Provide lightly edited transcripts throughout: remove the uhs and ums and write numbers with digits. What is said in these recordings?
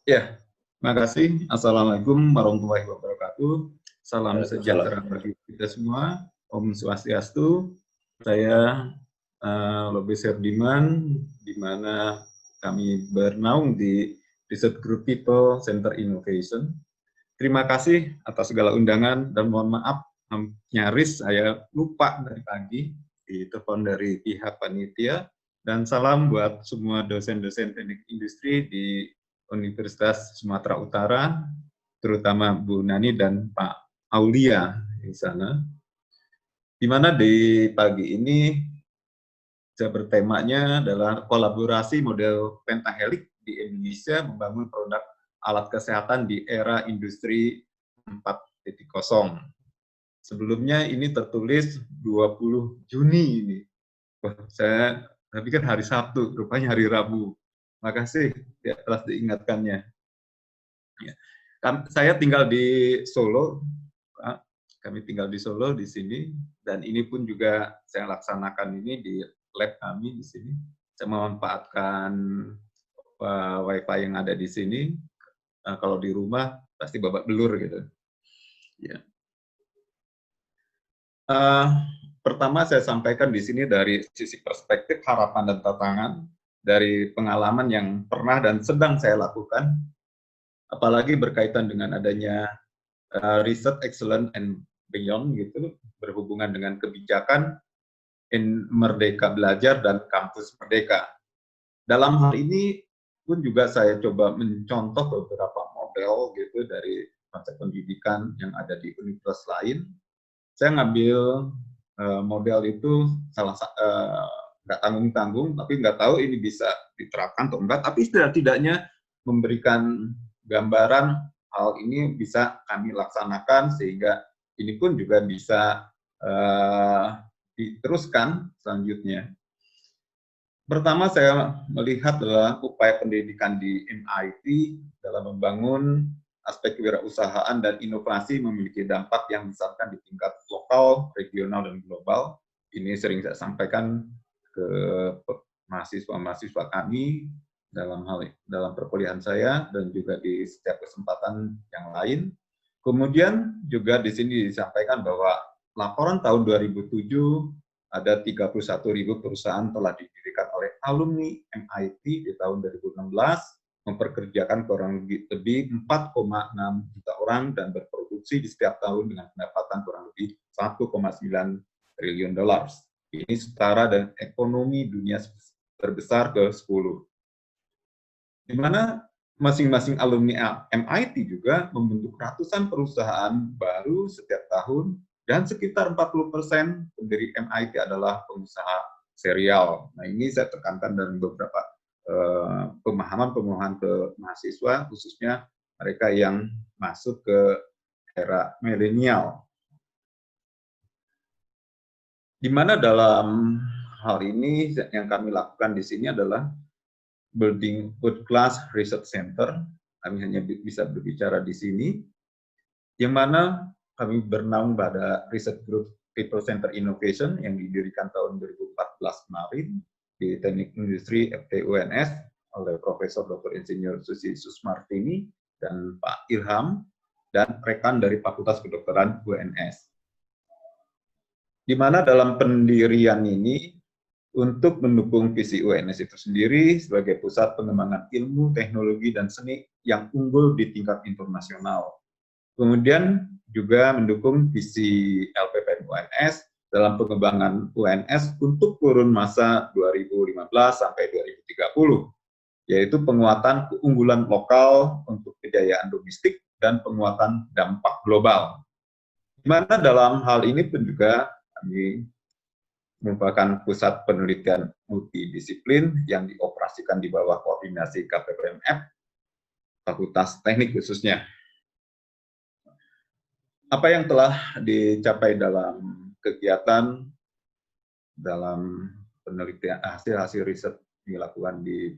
Ya, terima kasih. Assalamualaikum warahmatullahi wabarakatuh. Salam Waalaikumsalam. sejahtera bagi kita semua. Om Swastiastu. Saya Lobby Serdiman, di mana kami bernaung di Research Group People Center Innovation. Terima kasih atas segala undangan dan mohon maaf nyaris saya lupa dari pagi di telepon dari pihak panitia, dan salam buat semua dosen-dosen teknik industri di Universitas Sumatera Utara, terutama Bu Nani dan Pak Aulia di sana. Di mana di pagi ini saya bertemanya adalah kolaborasi model pentahelik di Indonesia membangun produk alat kesehatan di era industri 4.0. Sebelumnya ini tertulis 20 Juni ini. Wah, saya pikir hari Sabtu, rupanya hari Rabu. Makasih ya, telah diingatkannya. Ya. Saya tinggal di Solo, Pak. Kami tinggal di Solo di sini, dan ini pun juga saya laksanakan ini di lab kami di sini. Saya memanfaatkan Wi-Fi yang ada di sini. Kalau di rumah pasti babak belur gitu. Ya. Pertama saya sampaikan di sini dari sisi perspektif harapan dan tantangan dari pengalaman yang pernah dan sedang saya lakukan, apalagi berkaitan dengan adanya research excellence and beyond gitu, berhubungan dengan kebijakan Merdeka Belajar dan Kampus Merdeka. Dalam hal ini pun juga saya coba mencontoh beberapa model gitu dari konsep pendidikan yang ada di universitas lain. Saya ngambil model itu nggak tanggung-tanggung, tapi nggak tahu ini bisa diterapkan atau enggak, tapi setidaknya memberikan gambaran hal ini bisa kami laksanakan sehingga ini pun juga bisa diteruskan selanjutnya. Pertama saya melihat adalah upaya pendidikan di MIT dalam membangun aspek kewirausahaan dan inovasi memiliki dampak yang misalkan di tingkat lokal, regional, dan global. Ini sering saya sampaikan ke mahasiswa-mahasiswa kami dalam perkuliahan saya dan juga di setiap kesempatan yang lain. Kemudian juga di sini disampaikan bahwa laporan tahun 2007 ada 31.000 perusahaan telah didirikan oleh alumni MIT di tahun 2016, memperkerjakan kurang lebih 4,6 juta orang dan berproduksi di setiap tahun dengan pendapatan kurang lebih 1,9 triliun dolar. Ini setara dengan ekonomi dunia terbesar ke-10. Di mana masing-masing alumni MIT juga membentuk ratusan perusahaan baru setiap tahun, dan sekitar 40% pendiri MIT adalah pengusaha serial. Nah, ini saya tekankan dalam beberapa pemahaman ke mahasiswa, khususnya mereka yang masuk ke era milenial. Di mana dalam hal ini yang kami lakukan di sini adalah building world class research center. Kami hanya bisa berbicara di sini, yang mana kami bernaung pada Research Group People Center Innovation yang didirikan tahun 2014 kemarin di Teknik Industri FTUNS oleh Profesor Dr. Insinyur Susi Susmartini dan Pak Ilham dan rekan dari Fakultas Kedokteran UNS. Di mana dalam pendirian ini untuk mendukung visi UNS itu sendiri sebagai pusat pengembangan ilmu, teknologi, dan seni yang unggul di tingkat internasional. Kemudian juga mendukung visi LPPN UNS dalam pengembangan UNS untuk kurun masa 2015 sampai 2030, yaitu penguatan keunggulan lokal untuk kejayaan domestik dan penguatan dampak global. Di mana dalam hal ini pun juga kami merupakan pusat penelitian multidisiplin yang dioperasikan di bawah koordinasi KPPMF, Fakultas Teknik khususnya. Apa yang telah dicapai dalam kegiatan, dalam penelitian hasil-hasil riset dilakukan di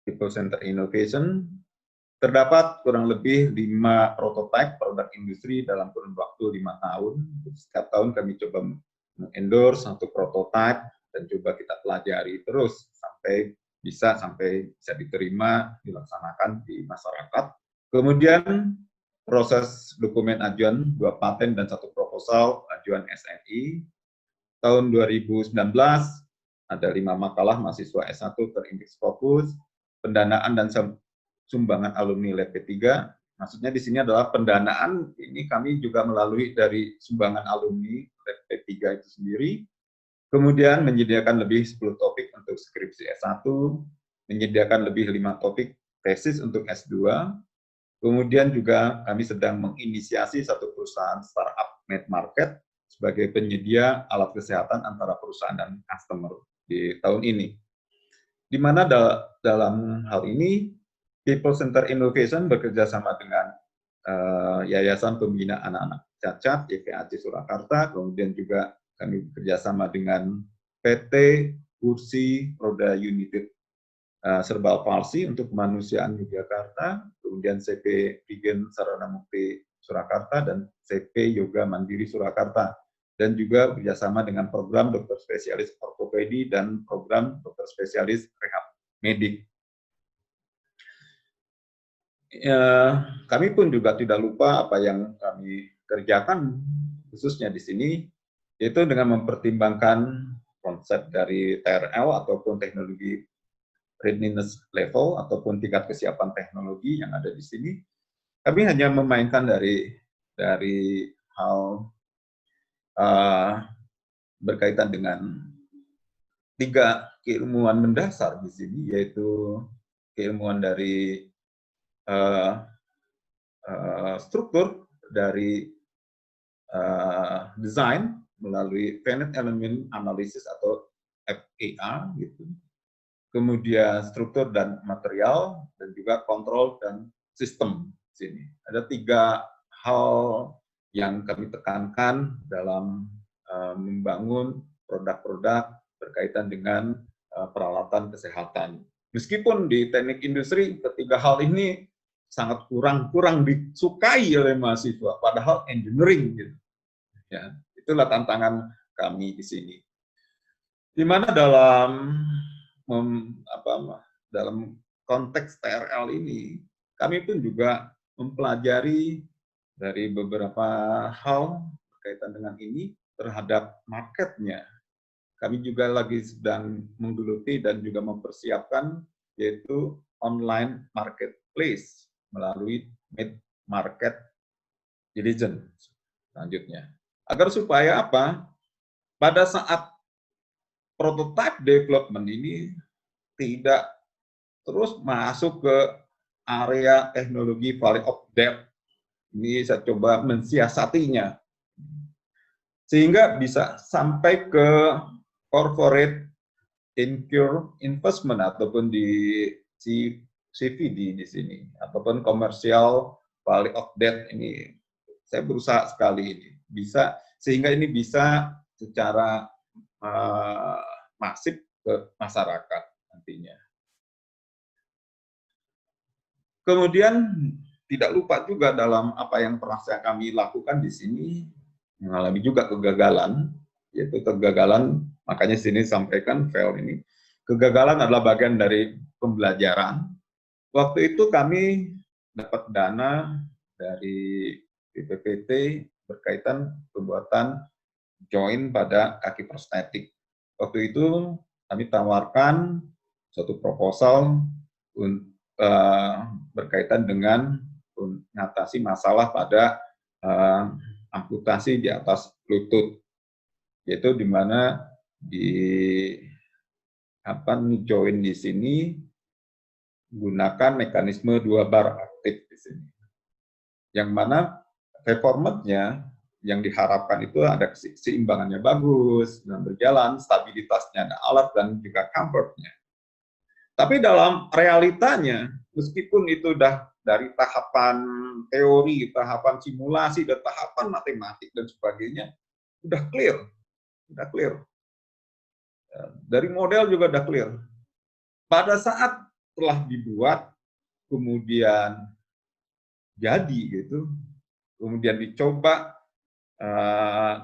People Center Innovation, terdapat kurang lebih 5 prototipe produk industri dalam kurun waktu 5 tahun. Setiap tahun kami coba endorse satu prototipe dan coba kita pelajari terus sampai bisa sampai bisa diterima, dilaksanakan di masyarakat. Kemudian proses dokumen ajuan 2 paten dan 1 proposal ajuan SNI. Tahun 2019 ada 5 makalah mahasiswa S1 terindeks fokus, pendanaan dan sumbangan alumni Lab P3. Maksudnya di sini adalah pendanaan ini kami juga melalui dari sumbangan alumni Lab P3 itu sendiri. Kemudian menyediakan lebih 10 topik untuk skripsi S1, menyediakan lebih 5 topik tesis untuk S2. Kemudian juga kami sedang menginisiasi satu perusahaan startup mid market sebagai penyedia alat kesehatan antara perusahaan dan customer di tahun ini. Di mana dalam hal ini People Center Innovation bekerja sama dengan Yayasan Pembina Anak-anak Cacat YPAC Surakarta, kemudian juga kami bekerjasama dengan PT Kursi Roda United Cerebral Palsy untuk kemanusiaan Yogyakarta, kemudian CP Vigen Sarana Mukti Surakarta, dan CP Yoga Mandiri Surakarta, dan juga bekerjasama dengan program dokter spesialis ortopedi dan program dokter spesialis rehab medik. Kami pun juga tidak lupa apa yang kami kerjakan khususnya di sini, yaitu dengan mempertimbangkan konsep dari TRL ataupun teknologi readiness level ataupun tingkat kesiapan teknologi yang ada di sini. Kami hanya memainkan dari hal berkaitan dengan 3 keilmuan mendasar di sini, yaitu keilmuan dari struktur, dari desain melalui finite element analysis atau FEA gitu. Kemudian struktur dan material, dan juga kontrol dan sistem di sini. Ada 3 hal yang kami tekankan dalam membangun produk-produk berkaitan dengan peralatan kesehatan. Meskipun di teknik industri ketiga hal ini sangat kurang disukai oleh mahasiswa, padahal engineering gitu. Ya, itulah tantangan kami di sini. Di mana dalam konteks TRL ini, kami pun juga mempelajari dari beberapa hal berkaitan dengan ini terhadap marketnya. Kami juga lagi sedang menggeluti dan juga mempersiapkan yaitu online marketplace melalui mid market diligence selanjutnya. Agar supaya apa? Pada saat prototype development ini tidak terus masuk ke area teknologi value of depth. Ini saya coba mensiasatinya. Sehingga bisa sampai ke corporate incur investment ataupun di CVD di sini, ataupun commercial value of depth ini. Saya berusaha sekali ini. Bisa, sehingga ini bisa secara masif ke masyarakat nantinya. Kemudian tidak lupa juga dalam apa yang pernah kami lakukan di sini, mengalami juga kegagalan, yaitu kegagalan, makanya sini sampaikan fail ini. Kegagalan adalah bagian dari pembelajaran. Waktu itu kami dapat dana dari BPPT berkaitan pembuatan joint pada kaki prostetik. Waktu itu kami tawarkan suatu proposal berkaitan dengan mengatasi masalah pada amputasi di atas lutut, yaitu di mana di join di sini gunakan mekanisme 2 bar aktif di sini, yang mana performance-nya yang diharapkan itu ada keseimbangannya bagus, dan berjalan, stabilitasnya ada alat, dan juga comfort-nya. Tapi dalam realitanya, meskipun itu udah dari tahapan teori, tahapan simulasi, dan tahapan matematik dan sebagainya, udah clear. Dari model juga udah clear. Pada saat telah dibuat, kemudian jadi gitu, kemudian dicoba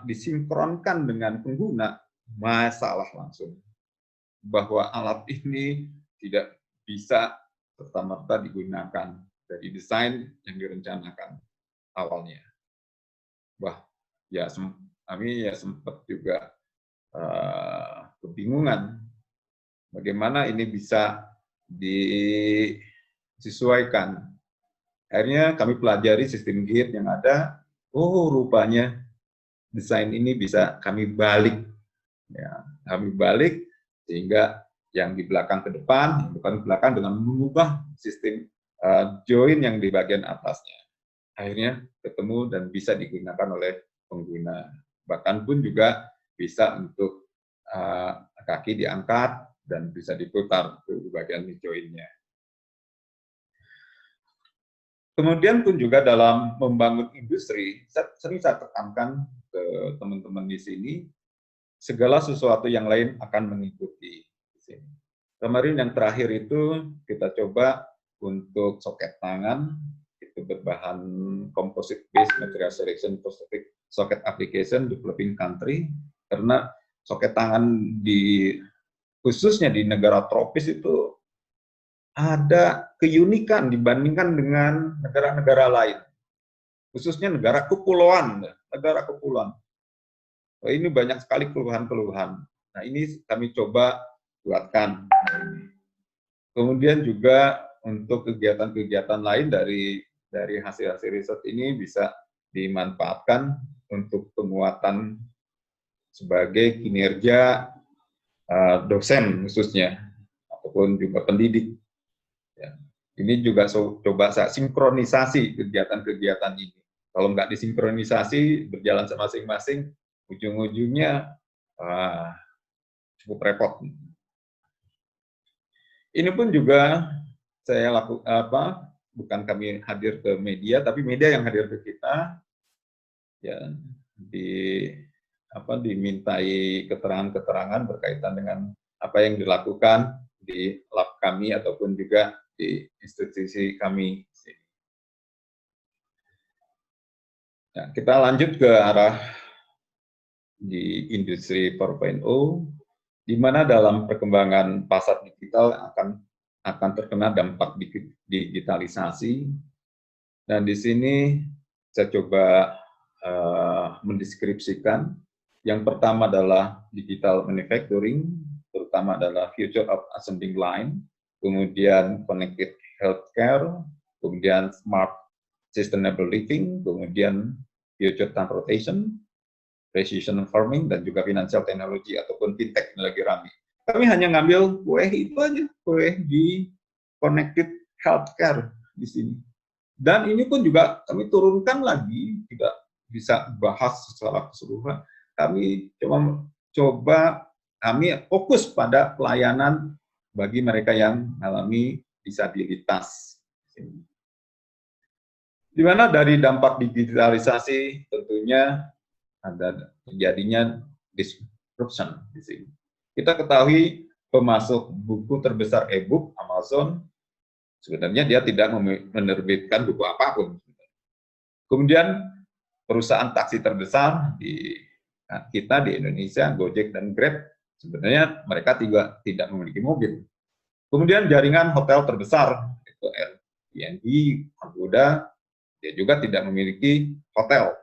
disinkronkan dengan pengguna, masalah langsung bahwa alat ini tidak bisa serta-merta digunakan dari desain yang direncanakan awalnya. Wah, ya kami ya sempat juga kebingungan bagaimana ini bisa disesuaikan. Akhirnya kami pelajari sistem gate yang ada. Oh, rupanya desain ini bisa kami balik, ya, kami balik sehingga yang di belakang ke depan, yang bukan ke belakang dengan mengubah sistem join yang di bagian atasnya. Akhirnya ketemu dan bisa digunakan oleh pengguna. Bahkan pun juga bisa untuk kaki diangkat dan bisa diputar ke bagian joinnya. Kemudian pun juga dalam membangun industri, sering saya tekankan ke teman-teman di sini, segala sesuatu yang lain akan mengikuti di sini. Kemarin yang terakhir itu kita coba untuk soket tangan, itu berbahan composite based material selection for socket application developing country, karena soket tangan khususnya di negara tropis itu ada keunikan dibandingkan dengan negara-negara lain, khususnya negara kepulauan. Oh, ini banyak sekali keluhan-keluhan. Nah, ini kami coba buatkan. Kemudian juga untuk kegiatan-kegiatan lain dari hasil-hasil riset ini bisa dimanfaatkan untuk penguatan sebagai kinerja dosen khususnya, ataupun juga pendidik. Ya. Ini juga coba saya sinkronisasi kegiatan-kegiatan ini. Kalau nggak disinkronisasi, berjalan masing-masing, ujung-ujungnya cukup repot. Ini pun juga saya lakukan, bukan kami hadir ke media, tapi media yang hadir ke kita, ya, dimintai keterangan-keterangan berkaitan dengan apa yang dilakukan di lab kami ataupun juga di institusi kami. Nah, kita lanjut ke arah di industri 4.0, di mana dalam perkembangan pasar digital akan terkena dampak digitalisasi. Dan di sini saya coba mendeskripsikan. Yang pertama adalah digital manufacturing, terutama adalah future of assembly line, kemudian connected healthcare, kemudian smart sustainable living, kemudian future transportation, precision farming, dan juga financial technology ataupun fintech yang lagi rame. Kami hanya ngambil kue itu aja, kue di connected healthcare di sini. Dan ini pun juga kami turunkan lagi, tidak bisa bahas secara keseluruhan. Kami kami fokus pada pelayanan bagi mereka yang mengalami disabilitas. Di mana dari dampak digitalisasi tentunya ada terjadinya disruption di sini. Kita ketahui pemasok buku terbesar e-book Amazon, sebenarnya dia tidak menerbitkan buku apapun. Kemudian perusahaan taksi terbesar di kita di Indonesia, Gojek dan Grab, sebenarnya mereka tidak memiliki mobil. Kemudian jaringan hotel terbesar, itu Airbnb, Agoda, dia juga tidak memiliki hotel.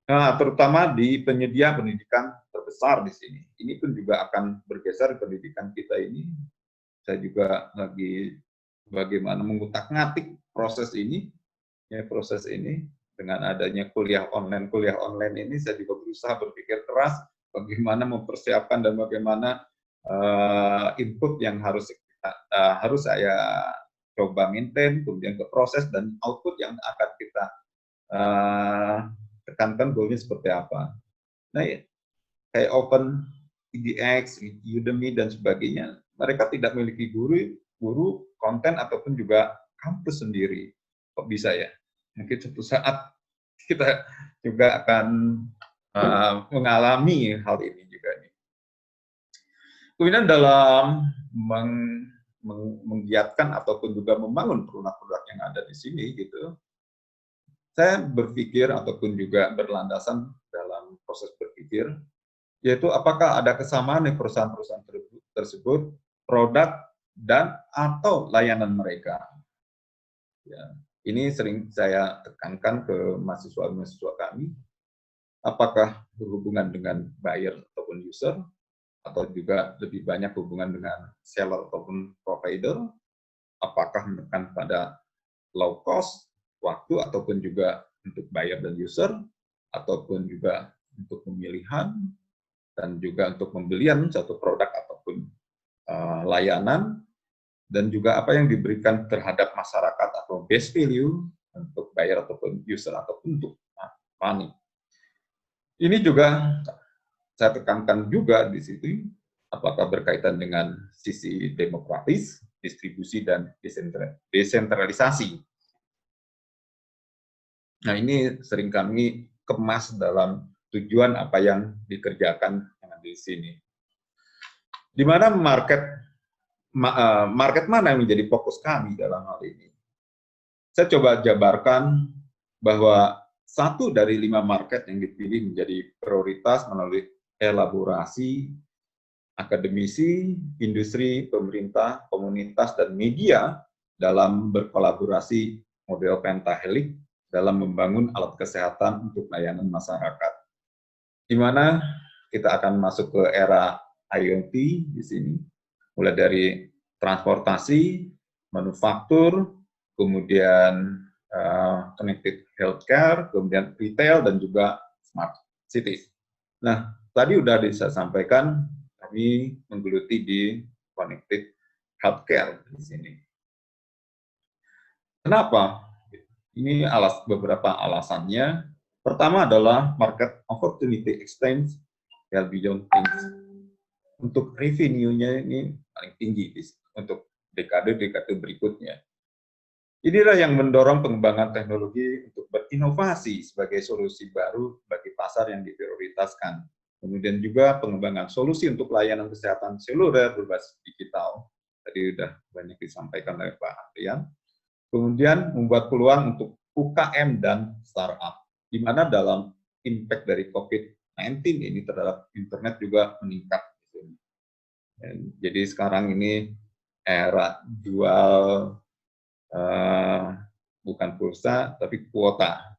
Nah, terutama di penyedia pendidikan terbesar di sini. Ini pun juga akan bergeser pendidikan kita ini. Saya juga lagi bagaimana mengutak-ngatik proses ini, dengan adanya kuliah online ini, saya juga berusaha berpikir keras bagaimana mempersiapkan dan bagaimana input yang harus saya coba maintain, kemudian ke proses dan output yang akan kita tekankan goalnya seperti apa. Nah, kayak Open, EDX, Udemy dan sebagainya, mereka tidak memiliki guru konten ataupun juga kampus sendiri. Kok bisa ya? Mungkin suatu saat kita juga akan mengalami hal ini juga. Kemudian dalam menggiatkan ataupun juga membangun produk-produk yang ada di sini, gitu, saya berpikir ataupun juga berlandasan dalam proses berpikir, yaitu apakah ada kesamaan di perusahaan-perusahaan tersebut produk dan atau layanan mereka. Ya, ini sering saya tekankan ke mahasiswa-mahasiswa kami, apakah berhubungan dengan buyer ataupun user, atau juga lebih banyak hubungan dengan seller ataupun provider, apakah menekan pada low cost, waktu, ataupun juga untuk buyer dan user, ataupun juga untuk pemilihan, dan juga untuk pembelian satu produk ataupun layanan, dan juga apa yang diberikan terhadap masyarakat atau base value untuk buyer ataupun user ataupun untuk money. Ini juga saya tekankan juga di situ, apakah berkaitan dengan sisi demokratis, distribusi, dan desentralisasi. Nah, ini sering kami kemas dalam tujuan apa yang dikerjakan di sini. Di mana market mana yang menjadi fokus kami dalam hal ini? Saya coba jabarkan bahwa 1 dari 5 market yang dipilih menjadi prioritas melalui elaborasi akademisi, industri, pemerintah, komunitas, dan media dalam berkolaborasi model pentahelix dalam membangun alat kesehatan untuk layanan masyarakat. Di mana kita akan masuk ke era IoT di sini, mulai dari transportasi, manufaktur, kemudian connected healthcare, kemudian retail, dan juga smart cities. Nah, tadi sudah saya sampaikan, kami menggeluti di connected healthcare di sini. Kenapa? Ini beberapa alasannya. Pertama adalah market opportunity extends well beyond things. Untuk revenue-nya ini paling tinggi untuk dekade-dekade berikutnya. Inilah yang mendorong pengembangan teknologi untuk berinovasi sebagai solusi baru bagi pasar yang diprioritaskan. Kemudian juga pengembangan solusi untuk layanan kesehatan seluler berbasis digital. Tadi sudah banyak disampaikan oleh Pak Adrian. Kemudian membuat peluang untuk UKM dan startup, di mana dalam impact dari COVID-19 ini terhadap internet juga meningkat. Jadi sekarang ini era jual bukan pulsa, tapi kuota.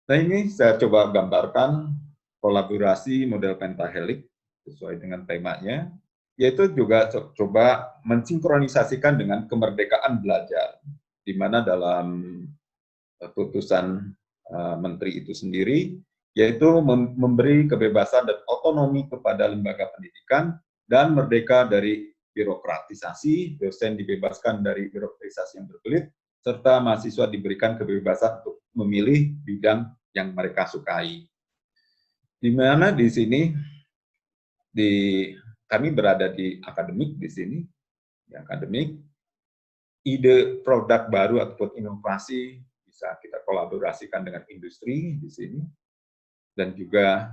Nah, ini saya coba gambarkan kolaborasi model pentahelix sesuai dengan temanya, yaitu juga coba mensinkronisasikan dengan kemerdekaan belajar, di mana dalam putusan menteri itu sendiri, yaitu memberi kebebasan dan otonomi kepada lembaga pendidikan dan merdeka dari birokratisasi, dosen dibebaskan dari birokratisasi yang berbelit, serta mahasiswa diberikan kebebasan untuk memilih bidang yang mereka sukai. Di mana di sini kami berada di akademik di sini, di akademik, ide produk baru ataupun inovasi bisa kita kolaborasikan dengan industri di sini, dan juga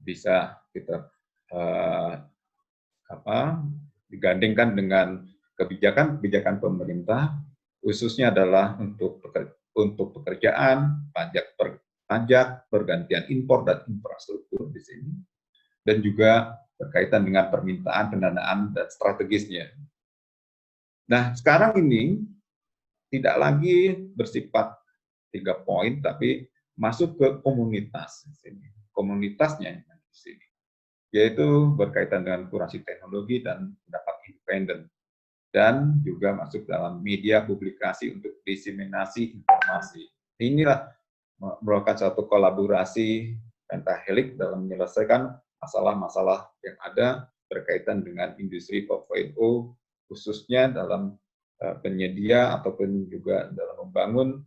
bisa kita digandengkan dengan kebijakan pemerintah, khususnya adalah untuk pekerjaan, pajak, pergantian impor dan infrastruktur di sini, dan juga berkaitan dengan permintaan pendanaan dan strategisnya. Nah, sekarang ini tidak lagi bersifat 3 poin, tapi masuk ke komunitas di sini. Komunitasnya di sini, yaitu berkaitan dengan kurasi teknologi dan pendapat independen, dan juga masuk dalam media publikasi untuk diseminasi informasi. Inilah merupakan satu kolaborasi pentahelix dalam menyelesaikan masalah-masalah yang ada berkaitan dengan industri 4.0, khususnya dalam penyedia ataupun juga dalam membangun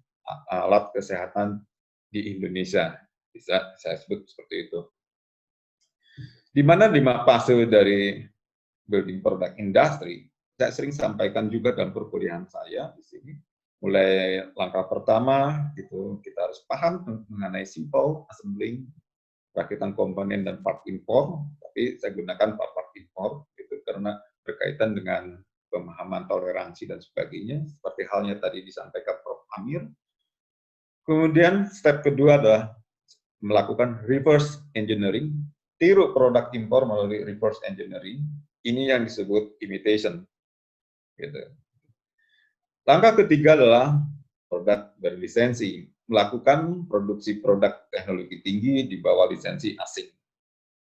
alat kesehatan di Indonesia. Bisa saya sebut seperti itu. Di mana 5 fase dari building product industry, saya sering sampaikan juga dalam perkuliahan saya di sini. Mulai langkah pertama, itu kita harus paham mengenai simple assembling, perakitan komponen dan part import, tapi saya gunakan part import itu karena berkaitan dengan pemahaman toleransi dan sebagainya, seperti halnya tadi disampaikan Prof. Amir. Kemudian step kedua adalah melakukan reverse engineering, tiru produk impor melalui reverse engineering, ini yang disebut imitation. Gitu. Langkah ketiga adalah produk berlisensi, melakukan produksi produk teknologi tinggi di bawah lisensi asing.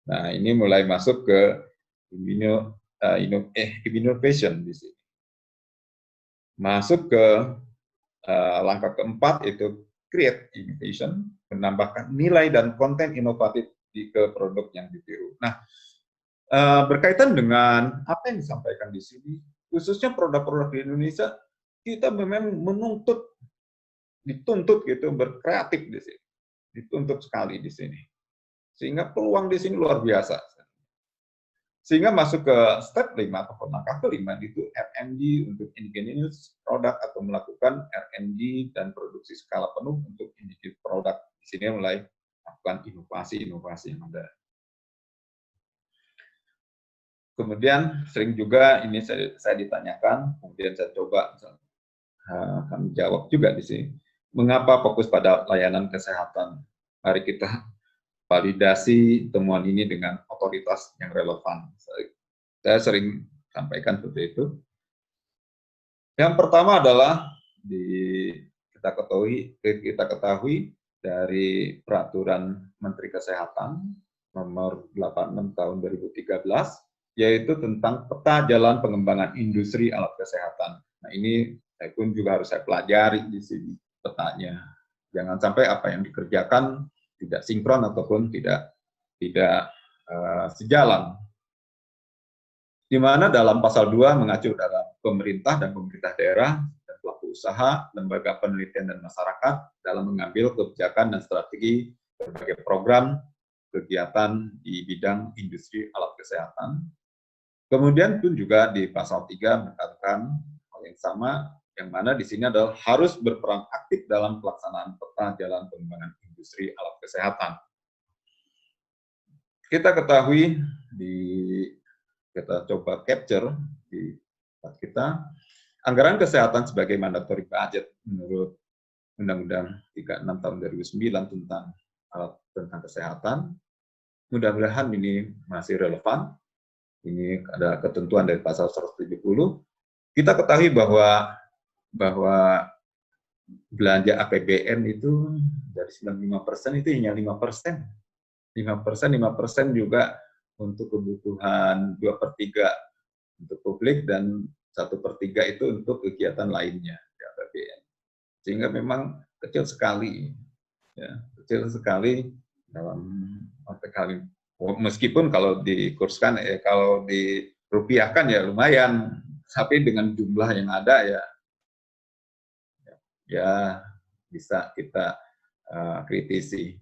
Nah, ini mulai masuk ke innovation di sini. Masuk ke langkah keempat, itu create innovation, menambahkan nilai dan konten inovatif ke produk yang ditiru. Nah, berkaitan dengan apa yang disampaikan di sini, khususnya produk-produk di Indonesia, kita memang dituntut gitu berkreatif di sini, dituntut sekali di sini, sehingga peluang di sini luar biasa. Sehingga masuk ke step 5 atau langkah kelima itu R&D untuk indigenous produk atau melakukan R&D dan produksi skala penuh untuk indigenous produk. Di sini mulai melakukan inovasi-inovasi yang ada. Kemudian sering juga ini saya ditanyakan, kemudian saya coba kami jawab juga di sini. Mengapa fokus pada layanan kesehatan? Mari kita validasi temuan ini dengan otoritas yang relevan. Saya sering sampaikan seperti itu. Yang pertama adalah kita ketahui dari Peraturan Menteri Kesehatan nomor 86 tahun 2013, yaitu tentang peta jalan pengembangan industri alat kesehatan. Nah, ini saya pun juga harus saya pelajari di sini petanya. Jangan sampai apa yang dikerjakan tidak sinkron ataupun tidak sejalan. Di mana dalam pasal 2 mengacu dalam pemerintah dan pemerintah daerah dan pelaku usaha, lembaga penelitian dan masyarakat dalam mengambil kebijakan dan strategi berbagai program kegiatan di bidang industri alat kesehatan. Kemudian pun juga di pasal 3 mengatakan hal yang sama, yang mana di sini adalah harus berperan aktif dalam pelaksanaan peta jalan pengembangan industri alat kesehatan. Kita ketahui kita coba capture di kita, anggaran kesehatan sebagai mandatory budget menurut Undang-Undang 36 tahun 2009 tentang kesehatan. Mudah-mudahan ini masih relevan. Ini ada ketentuan dari pasal 170. Kita ketahui bahwa belanja APBN itu dari 95% itu hanya 5%. 5% juga untuk kebutuhan 2/3 untuk publik dan 1/3 itu untuk kegiatan lainnya di APBN. Sehingga memang kecil sekali, ya, kecil sekali dalam kali. Meskipun kalau dikurskan, kalau dirupiahkan ya lumayan, tapi dengan jumlah yang ada ya bisa kita kritisi.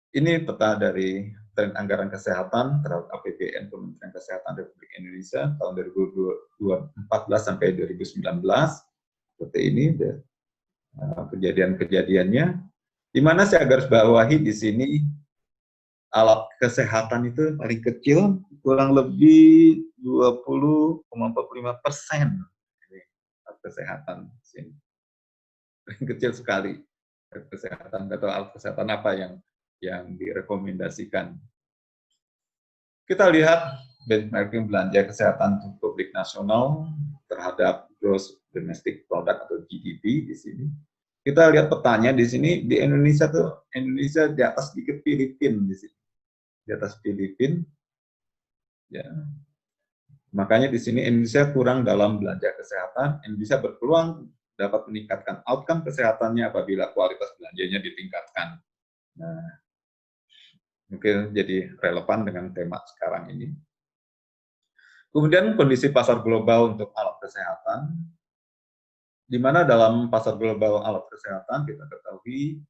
Ini peta dari tren anggaran kesehatan terhadap APBN Kementerian Kesehatan Republik Indonesia tahun 2014 sampai 2019. Seperti ini kejadian-kejadiannya. Di mana saya garis bawahi di sini alat kesehatan itu paling kecil kurang lebih 20,45% alat kesehatan di sini. Paling kecil sekali alat kesehatan, atau alat kesehatan apa yang direkomendasikan. Kita lihat benchmarking belanja kesehatan untuk publik nasional terhadap gross domestic product atau GDP di sini. Kita lihat petanya di sini, di Indonesia di atas sedikit Filipina di sini. Di atas Filipina. Ya. Makanya di sini Indonesia kurang dalam belanja kesehatan. Indonesia berpeluang dapat meningkatkan outcome kesehatannya apabila kualitas belanjanya ditingkatkan. Nah, mungkin jadi relevan dengan tema sekarang ini. Kemudian kondisi pasar global untuk alat kesehatan, di mana dalam pasar global alat kesehatan kita ketahui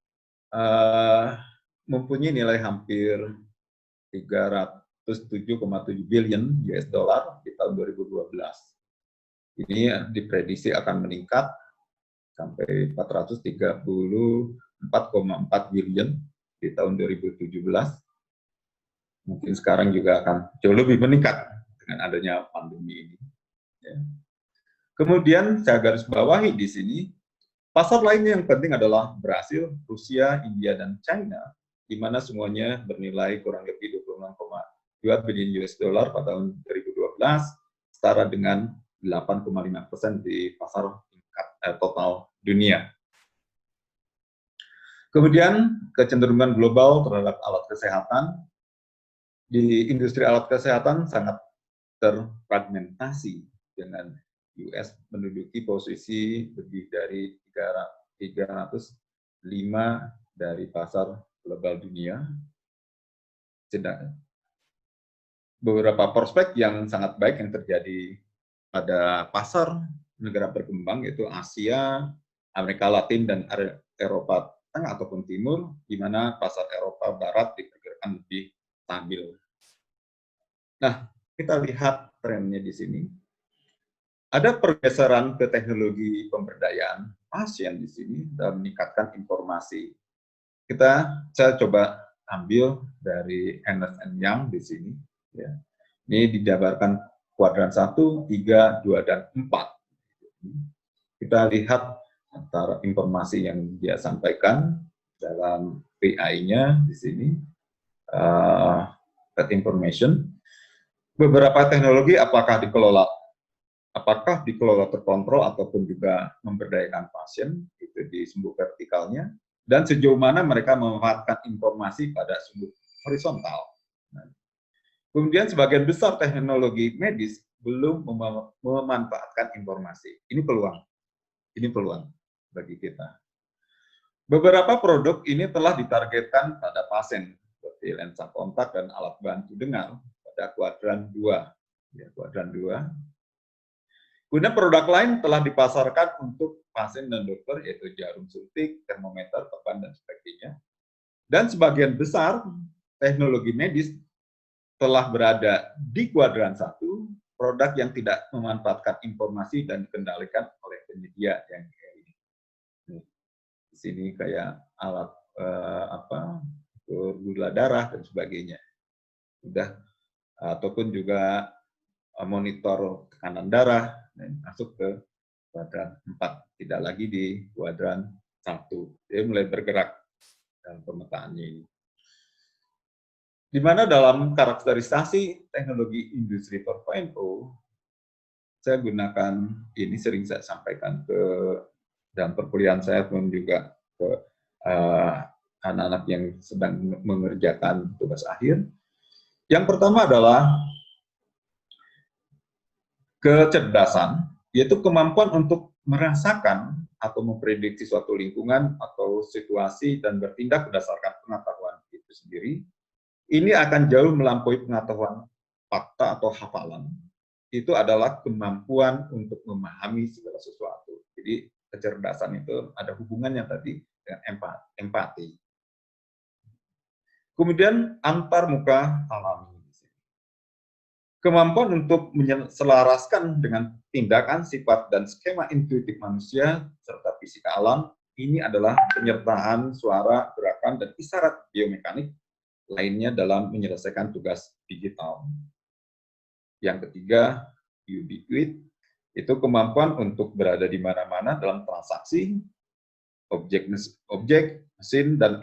mempunyai nilai hampir 307,7 billion US dollar di tahun 2012. Ini diprediksi akan meningkat sampai 434,4 billion di tahun 2017. Mungkin sekarang juga akan jauh lebih meningkat dengan adanya pandemi ini. Ya. Kemudian saya garis bawahi di sini, pasar lainnya yang penting adalah Brasil, Rusia, India, dan China, di mana semuanya bernilai kurang lebih 26,2 billion US dollar pada tahun 2012, setara dengan 8,5% di pasar total dunia. Kemudian kecenderungan global terhadap alat kesehatan. Di industri alat kesehatan sangat terfragmentasi, dengan US menduduki posisi lebih dari 305 dari pasar global dunia. Sedangkan beberapa prospek yang sangat baik yang terjadi pada pasar negara berkembang, yaitu Asia, Amerika Latin, dan Eropa Tengah ataupun Timur, di mana pasar Eropa Barat diperkirakan lebih stabil. Nah, kita lihat trennya di sini. Ada pergeseran ke teknologi pemberdayaan pasien di sini dan meningkatkan informasi. Saya coba ambil dari Ernst & Young di sini. Ya. Ini dijabarkan kuadran 1, 3, 2, dan 4. Kita lihat antara informasi yang dia sampaikan dalam PI-nya di sini, that information. Beberapa teknologi apakah dikelola terkontrol ataupun juga memberdayakan pasien, itu di sumbu vertikalnya, dan sejauh mana mereka memanfaatkan informasi pada sumbu horizontal. Kemudian sebagian besar teknologi medis belum memanfaatkan informasi. Ini peluang bagi kita. Beberapa produk ini telah ditargetkan pada pasien, seperti lensa kontak dan alat bantu dengar pada kuadran 2. Ya, kuadran 2. Kemudian produk lain telah dipasarkan untuk pasien dan dokter, yaitu jarum suntik, termometer, beban, dan sebagainya. Dan sebagian besar teknologi medis telah berada di kuadran 1, produk yang tidak memanfaatkan informasi dan dikendalikan oleh penyedia yang kayak ini. Di sini kayak alat gula darah dan sebagainya. Ataupun juga monitor tekanan darah, dan masuk ke kuadran 4, tidak lagi di kuadran 1. Dia mulai bergerak dalam pemetaannya ini. Di mana dalam karakterisasi teknologi industri 4.0, saya gunakan ini, sering saya sampaikan ke dalam perkuliahan saya pun juga ke anak-anak yang sedang mengerjakan tugas akhir. Yang pertama adalah kecerdasan, yaitu kemampuan untuk merasakan atau memprediksi suatu lingkungan atau situasi dan bertindak berdasarkan pengetahuan itu sendiri. Ini akan jauh melampaui pengetahuan fakta atau hafalan. Itu adalah kemampuan untuk memahami segala sesuatu. Jadi kecerdasan itu ada hubungannya tadi dengan empati. Kemudian antarmuka alami. Kemampuan untuk menyelaraskan dengan tindakan, sifat, dan skema intuitif manusia serta fisika alam, ini adalah penyertaan suara, gerakan, dan isyarat biomekanik lainnya dalam menyelesaikan tugas digital. Yang ketiga, ubiquit, itu kemampuan untuk berada di mana-mana dalam transaksi, objek, mesin, dan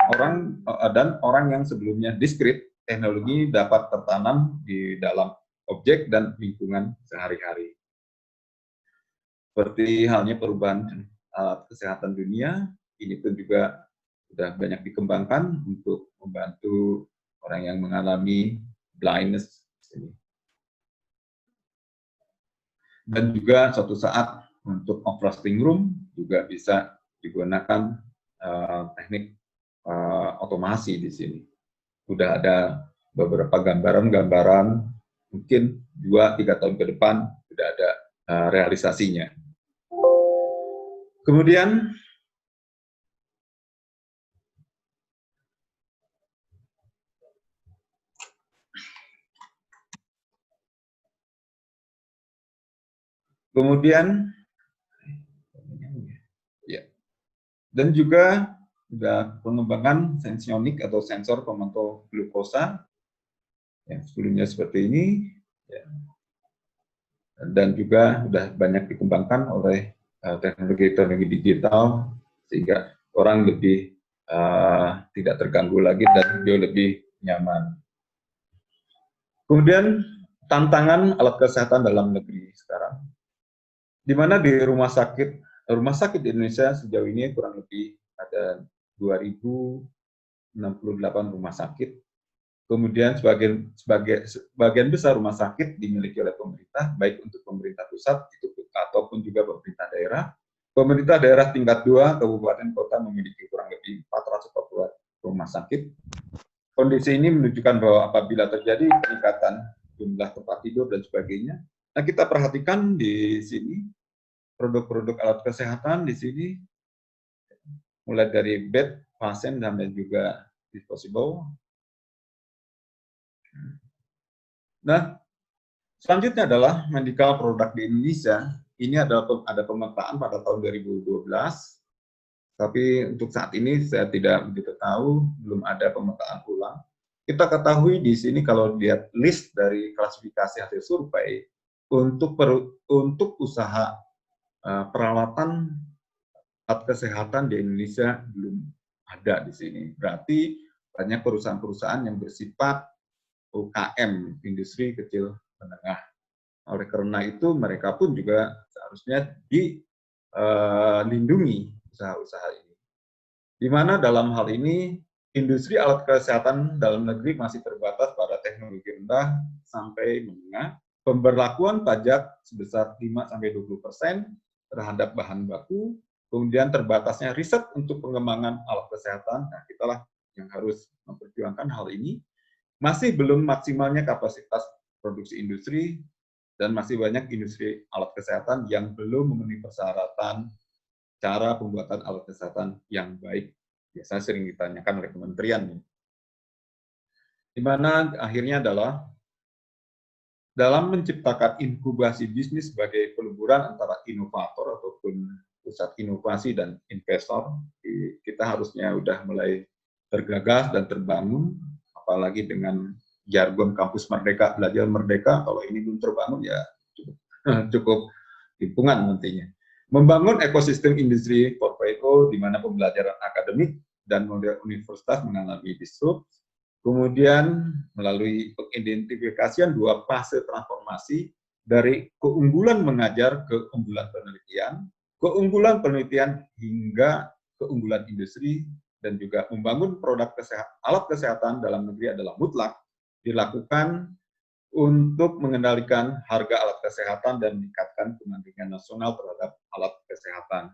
orang yang sebelumnya diskrit. Teknologi dapat tertanam di dalam objek dan lingkungan sehari-hari. Seperti halnya perubahan alat kesehatan dunia, ini pun juga sudah banyak dikembangkan untuk membantu orang yang mengalami blindness. Dan juga suatu saat untuk operating room juga bisa digunakan teknik otomasi di sini. Sudah ada beberapa gambaran-gambaran, mungkin 2-3 tahun ke depan sudah ada realisasinya. Kemudian ya, dan juga sudah pengembangan sensionik atau sensor pemantau glukosa yang sebelumnya seperti ini, ya. Dan juga sudah banyak dikembangkan oleh teknologi-teknologi digital sehingga orang lebih tidak terganggu lagi dan jauh lebih nyaman. Kemudian tantangan alat kesehatan dalam negeri sekarang, di mana di rumah sakit di Indonesia sejauh ini kurang lebih ada 2.068 rumah sakit. Kemudian sebagian besar rumah sakit dimiliki oleh pemerintah, baik untuk pemerintah pusat ataupun juga pemerintah daerah. Pemerintah daerah tingkat 2, kabupaten kota memiliki kurang lebih 440 rumah sakit. Kondisi ini menunjukkan bahwa apabila terjadi peningkatan jumlah tempat tidur dan sebagainya, nah kita perhatikan di sini produk-produk alat kesehatan di sini mulai dari bed, pasien, dan juga disposable. Nah, selanjutnya adalah medical product di Indonesia. Ini ada pemetaan pada tahun 2012, tapi untuk saat ini saya tidak begitu tahu, belum ada pemetaan ulang. Kita ketahui di sini kalau lihat list dari klasifikasi hasil survei untuk usaha perawatan alat kesehatan di Indonesia belum ada di sini. Berarti banyak perusahaan-perusahaan yang bersifat UKM, industri kecil menengah. Oleh karena itu mereka pun juga seharusnya dilindungi usaha-usaha ini. Di mana dalam hal ini industri alat kesehatan dalam negeri masih terbatas pada teknologi rendah sampai menengah, pemberlakuan pajak sebesar 5-20% terhadap bahan baku, kemudian terbatasnya riset untuk pengembangan alat kesehatan. Nah, kitalah yang harus memperjuangkan hal ini. Masih belum maksimalnya kapasitas produksi industri, dan masih banyak industri alat kesehatan yang belum memenuhi persyaratan cara pembuatan alat kesehatan yang baik. Biasanya sering ditanyakan oleh kementerian. Di mana akhirnya adalah dalam menciptakan inkubasi bisnis sebagai peleburan antara inovator ataupun pusat inovasi dan investor, kita harusnya sudah mulai tergagas dan terbangun, apalagi dengan jargon kampus merdeka, belajar merdeka. Kalau ini belum terbangun ya cukup himpungan nantinya. Membangun ekosistem industri 4.0 di mana pembelajaran akademik dan model universitas mengalami disrupt, kemudian melalui pengidentifikasian 2 fase transformasi dari keunggulan mengajar ke keunggulan penelitian hingga keunggulan industri, dan juga membangun produk alat kesehatan dalam negeri adalah mutlak dilakukan untuk mengendalikan harga alat kesehatan dan meningkatkan kepentingan nasional terhadap alat kesehatan.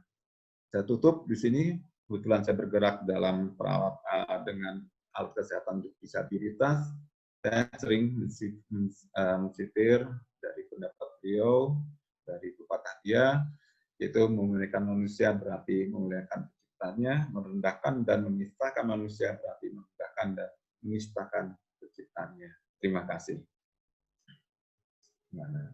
Saya tutup di sini. Kebetulan saya bergerak dalam dengan alat kesehatan untuk disabilitas. Saya sering mensitir dari pendapat beliau, dari pepatah dia, yaitu memuliakan manusia berarti memuliakan penciptanya, merendahkan dan menistakan manusia berarti merendahkan dan menistakan penciptanya. Terima kasih. Gimana?